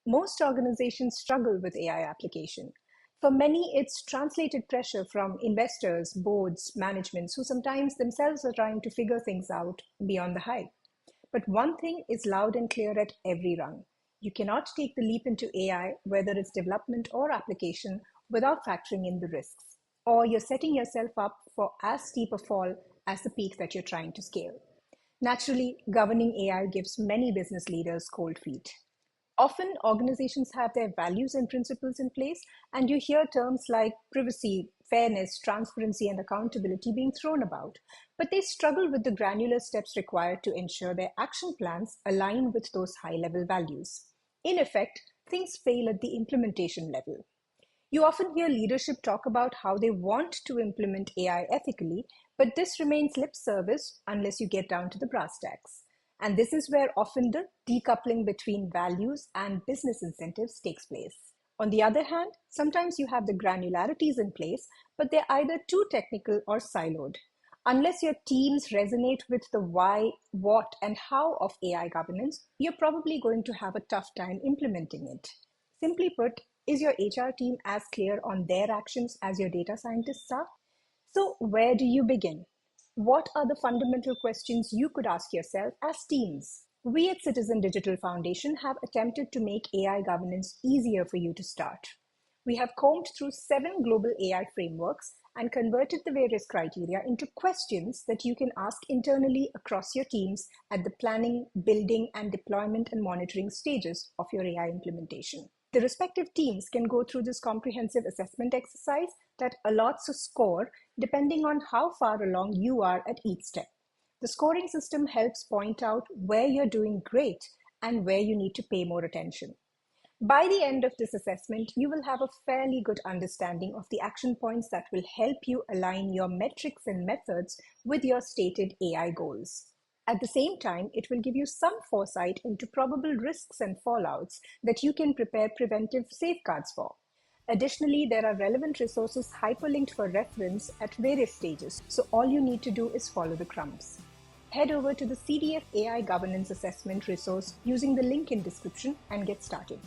Most organizations struggle with AI application. For many, it's translated pressure from investors, boards, managements who sometimes themselves are trying to figure things out beyond the hype. But one thing is loud and clear at every rung. You cannot take the leap into AI, whether it's development or application, without factoring in the risks. Or you're setting yourself up for as steep a fall as the peak that you're trying to scale. Naturally, governing AI gives many business leaders cold feet. Often, organizations have their values and principles in place, and you hear terms like privacy, fairness, transparency, and accountability being thrown about. But they struggle with the granular steps required to ensure their action plans align with those high level values. In effect, things fail at the implementation level. You often hear leadership talk about how they want to implement AI ethically, but this remains lip service unless you get down to the brass tacks. And this is where often the decoupling between values and business incentives takes place. On the other hand, sometimes you have the granularities in place, but they're either too technical or siloed. Unless your teams resonate with the why, what, and how of AI governance, you're probably going to have a tough time implementing it. Simply put, is your HR team as clear on their actions as your data scientists are? So, where do you begin? What are the fundamental questions you could ask yourself as teams? We at Citizen Digital Foundation have attempted to make AI governance easier for you to start. We have combed through 7 global AI frameworks and converted the various criteria into questions that you can ask internally across your teams at the planning, building, and deployment and monitoring stages of your AI implementation. The respective teams can go through this comprehensive assessment exercise that allots a score depending on how far along you are at each step. The scoring system helps point out where you're doing great and where you need to pay more attention. By the end of this assessment, you will have a fairly good understanding of the action points that will help you align your metrics and methods with your stated AI goals. At the same time, it will give you some foresight into probable risks and fallouts that you can prepare preventive safeguards for. Additionally, there are relevant resources hyperlinked for reference at various stages, so all you need to do is follow the crumbs. Head over to the CDF AI Governance Assessment resource using the link in description and get started.